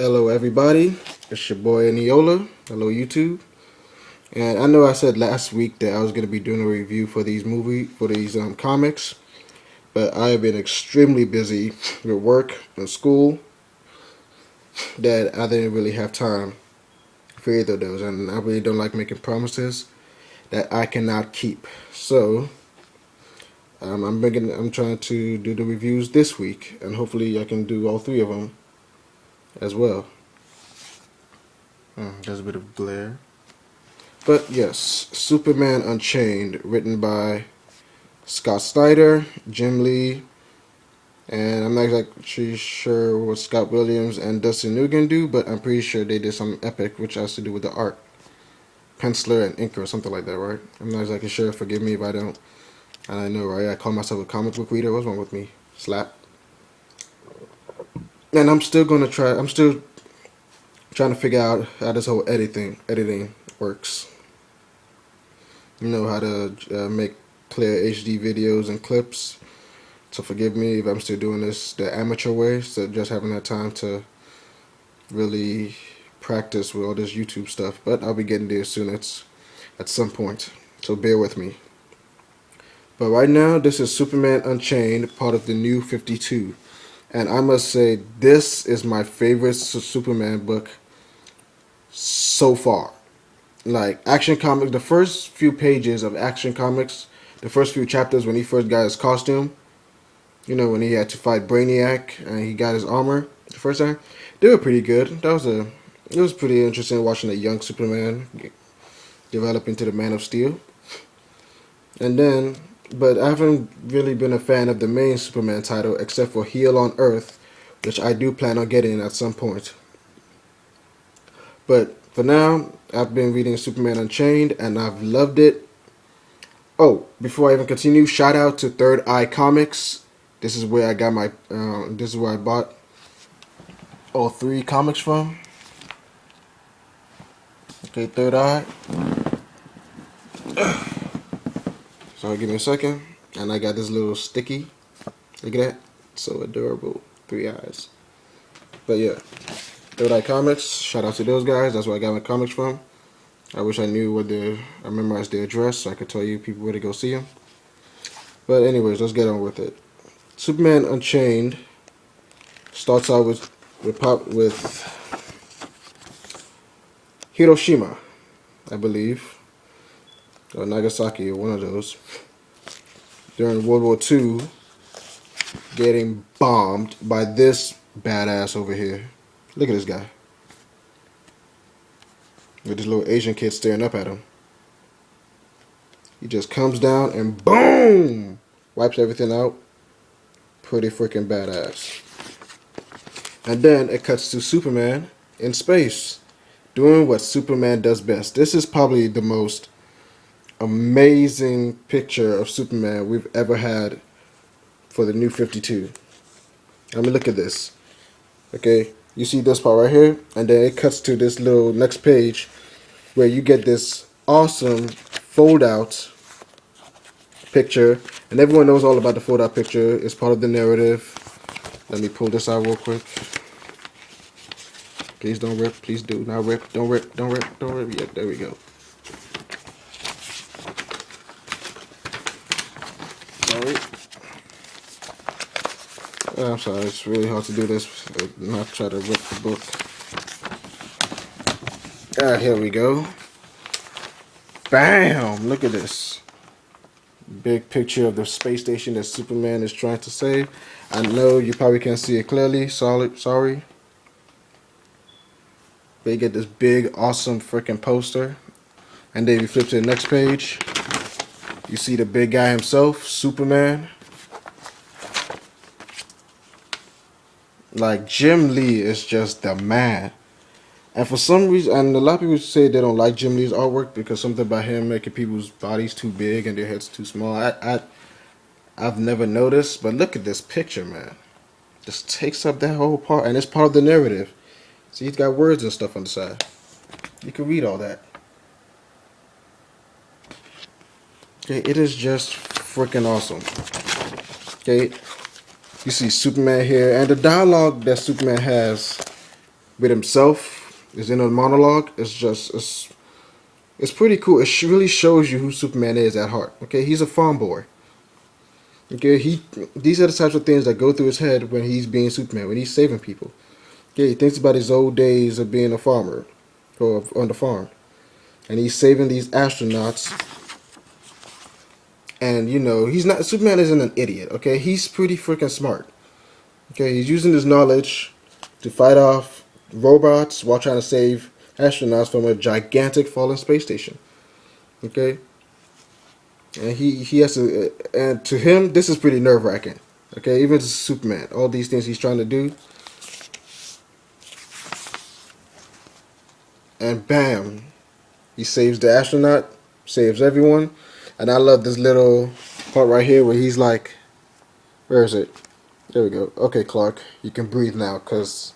Hello everybody, it's your boy Neola. Hello YouTube. And I know I said last week that I was going to be doing a review for these comics, but I have been extremely busy with work and school that I didn't really have time for either of those, and I really don't like making promises that I cannot keep. So I'm trying to do the reviews this week, and hopefully I can do all three of them as well. There's a bit of glare. But yes, Superman Unchained, written by Scott Snyder, Jim Lee, and I'm not exactly sure what Scott Williams and Dustin Nguyen do, but I'm pretty sure they did some epic, which has to do with the art. Penciler and inker or something like that, right? I'm not exactly sure, forgive me if I don't. I know, right? I call myself a comic book reader. What's wrong with me? Slap. And I'm still trying to figure out how this whole editing works. You know how to make clear HD videos and clips. So forgive me if I'm still doing this the amateur way, so just haven't had time to really practice with all this YouTube stuff. But I'll be getting there soon. It's at some point, so bear with me. But right now, this is Superman Unchained, part of the New 52. And I must say, this is my favorite Superman book so far. Like, Action Comics, the first few pages of Action Comics, the first few chapters when he first got his costume, you know, when he had to fight Brainiac and he got his armor the first time, they were pretty good. It was pretty interesting watching a young Superman develop into the Man of Steel. And then, but I haven't really been a fan of the main Superman title except for Heal on Earth, which I do plan on getting at some point. But for now, I've been reading Superman Unchained and I've loved it. Oh, before I even continue, shout out to Third Eye Comics. This is where I got my, this is where I bought all three comics from. Okay, Third Eye. So give me a second. And I got this little sticky. Look at that. So adorable. 3 eyes. But yeah. Third Eye Comics. Shout out to those guys. That's where I got my comics from. I wish I knew I memorized their address so I could tell you people where to go see them. But anyways, let's get on with it. Superman Unchained starts out with Hiroshima, I believe, or Nagasaki, or one of those, during World War II, getting bombed by this badass over here. Look at this guy. With this little Asian kid staring up at him. He just comes down and boom! Wipes everything out. Pretty freaking badass. And then it cuts to Superman in space, doing what Superman does best. This is probably the most amazing picture of Superman we've ever had for the New 52. I mean, look at this. Okay, you see this part right here, and then it cuts to this little next page where you get this awesome fold-out picture, and everyone knows all about the fold-out picture. It's part of the narrative. Let me pull this out real quick. Please don't rip. Please do not rip. Don't rip. Don't rip. Don't rip. Yeah, there we go. Sorry. I'm sorry. It's really hard to do this. Not try to rip the book. Here we go. Bam! Look at this. Big picture of the space station that Superman is trying to save. I know you probably can't see it clearly. Sorry. But you get this big, awesome freaking poster. And then you flip to the next page. You see the big guy himself, Superman. Like, Jim Lee is just the man. And for some reason, and a lot of people say they don't like Jim Lee's artwork because something about him making people's bodies too big and their heads too small. I've never noticed, but look at this picture, man. Just takes up that whole part, and it's part of the narrative. See, he's got words and stuff on the side. You can read all that. Okay, it is just freaking awesome. Okay, you see Superman here, and the dialogue that Superman has with himself. Is in a monologue. It's pretty cool. It really shows you who Superman is at heart. Okay, he's a farm boy. Okay, these are the types of things that go through his head when he's being Superman, when he's saving people. Okay, he thinks about his old days of being a farmer, or on the farm, and he's saving these astronauts. And he's not Superman isn't an idiot. Okay, he's pretty freaking smart. Okay, he's using his knowledge to fight off robots while trying to save astronauts from a gigantic fallen space station. Okay, and he has to, and to him this is pretty nerve wracking. Okay, even to Superman, all these things he's trying to do, and bam, he saves the astronaut, saves everyone, and I love this little part right here where he's like, where is it? There we go. Okay, Clark, you can breathe now, because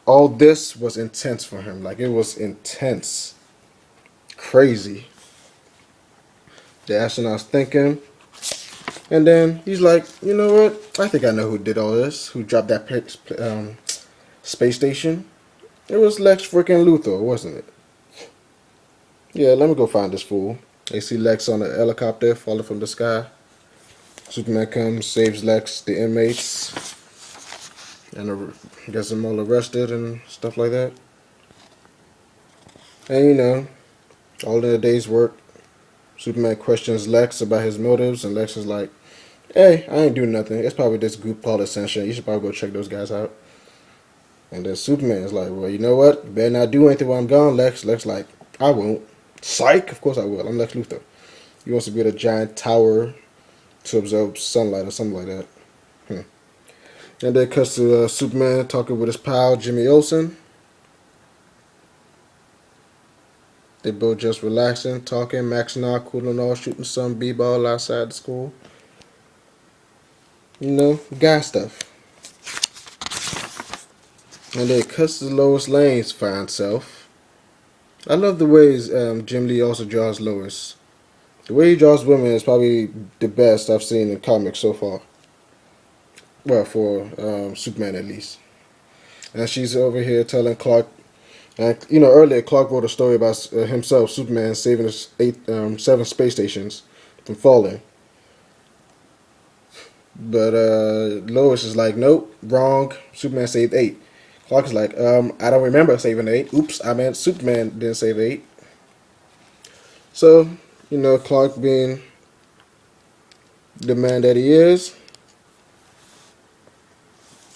all this was intense for him. Like, it was intense. Crazy. The astronaut's thinking. And then he's like, you know what? I think I know who did all this. Who dropped that space station. It was Lex freaking Luthor, wasn't it? Yeah, let me go find this fool. They see Lex on a helicopter falling from the sky. Superman comes, saves Lex, the inmates, and gets them all arrested and stuff like that. And all in a day's work, Superman questions Lex about his motives, and Lex is like, hey, I ain't doing nothing. It's probably this group called Ascension. You should probably go check those guys out. And then Superman is like, well, you know what? You better not do anything while I'm gone, Lex. Lex like, I won't. Psych! Of course I will. I'm Lex Luthor. He wants to build a giant tower to absorb sunlight or something like that. And then it cuts to Superman talking with his pal, Jimmy Olsen. They both just relaxing, talking, maxing out, cooling off, shooting some b-ball outside the school. Guy stuff. And then it cuts to Lois Lane's fine self. I love the ways Jim Lee also draws Lois. The way he draws women is probably the best I've seen in comics so far. Well, for Superman at least. And she's over here telling Clark. And earlier Clark wrote a story about himself, Superman, saving his 7 space stations from falling. But Lois is like, nope, wrong. Superman saved 8. Clark is like, I don't remember saving 8. Oops, I meant Superman didn't save 8. So, Clark being the man that he is,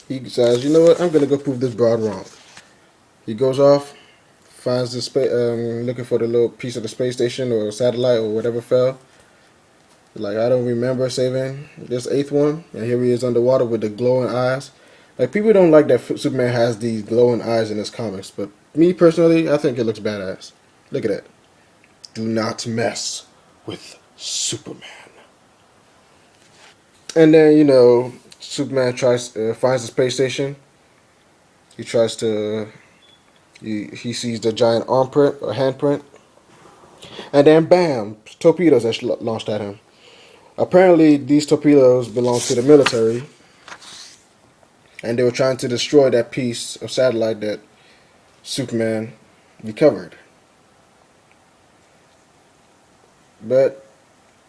he decides, you know what, I'm going to go prove this broad wrong. He goes off, finds the looking for the little piece of the space station or satellite or whatever fell. Like, I don't remember saving this 8th one. And here he is underwater with the glowing eyes. Like, people don't like that Superman has these glowing eyes in his comics. But me, personally, I think it looks badass. Look at that. Do not mess with Superman. And then, Superman finds the space station. He tries to... He sees the giant arm print or handprint. And then, bam! Torpedoes are launched at him. Apparently, these torpedoes belong to the military, and they were trying to destroy that piece of satellite that Superman recovered. But,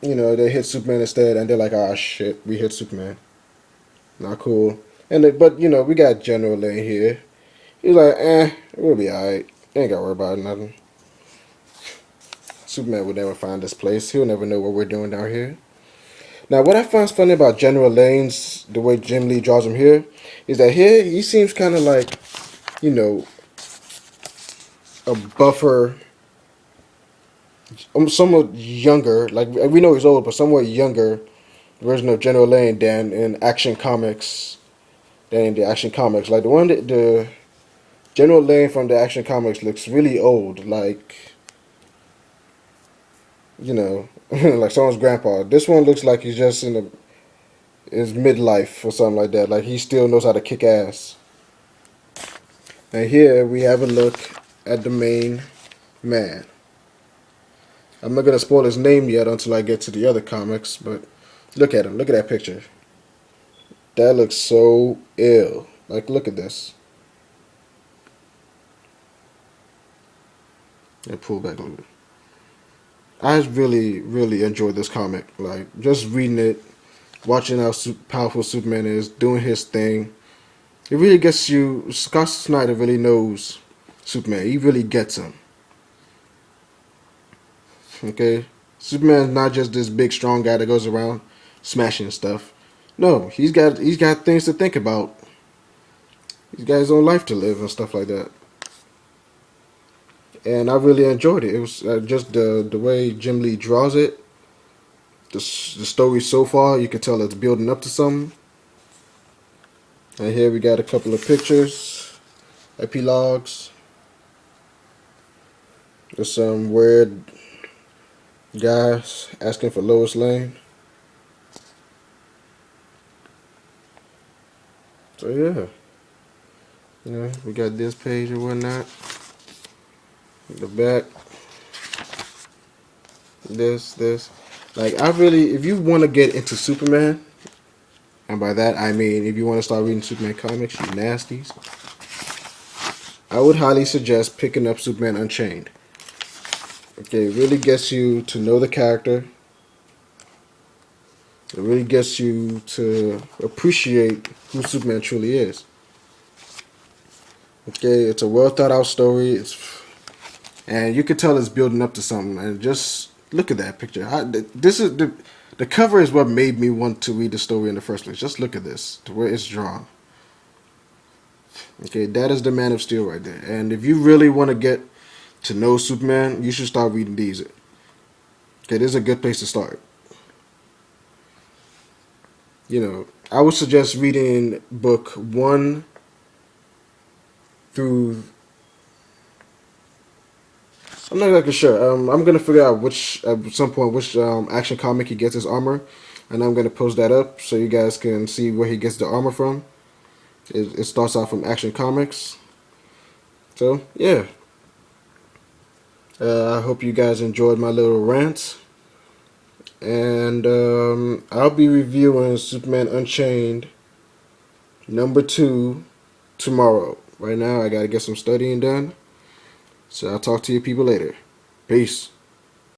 they hit Superman instead, and they're like, ah, shit, we hit Superman. Not cool. But, we got General Lane here. He's like, we'll be alright. Ain't gotta worry about nothing. Superman would never find this place. He'll never know what we're doing down here. Now, what I find funny about General Lane's, the way Jim Lee draws him here, is that here he seems kind of like, a buffer, somewhat younger. Like, we know he's old, but somewhat younger version of General Lane than in Action Comics. Like the General Lane from the Action Comics looks really old, like, like someone's grandpa. This one looks like he's just in his midlife or something like that. Like, he still knows how to kick ass. And here we have a look at the main man. I'm not going to spoil his name yet until I get to the other comics, but look at him. Look at that picture. That looks so ill. Like, look at this. and pull back a little bit. I really, really enjoyed this comic. Like, just reading it, watching how powerful Superman is, doing his thing. It really gets you. Scott Snyder really knows Superman. He really gets him. Okay? Superman's not just this big, strong guy that goes around smashing stuff. No, he's got things to think about. He's got his own life to live and stuff like that. And I really enjoyed it. It was just the way Jim Lee draws it. The story so far, you can tell it's building up to something. And here we got a couple of pictures, epilogues. There's some weird guys asking for Lois Lane. So yeah, we got this page and whatnot. The back, this. Like, I really, if you want to get into Superman, and by that I mean if you want to start reading Superman comics, you nasties, I would highly suggest picking up Superman Unchained. Okay, it really gets you to know the character. It really gets you to appreciate who Superman truly is. Okay, it's a well thought out story. And you can tell it's building up to something. And just look at that picture. This is the cover is what made me want to read the story in the first place. Just look at this, to where it's drawn. Okay, that is the Man of Steel right there. And if you really want to get to know Superman, you should start reading these. Okay, this is a good place to start. I would suggest reading book 1 through. I'm not exactly sure. I'm gonna figure out at some point which action comic he gets his armor, and I'm gonna post that up so you guys can see where he gets the armor from. It starts out from Action Comics. So yeah, I hope you guys enjoyed my little rant, and I'll be reviewing Superman Unchained #2 tomorrow. Right now, I gotta get some studying done. So I'll talk to you people later. Peace.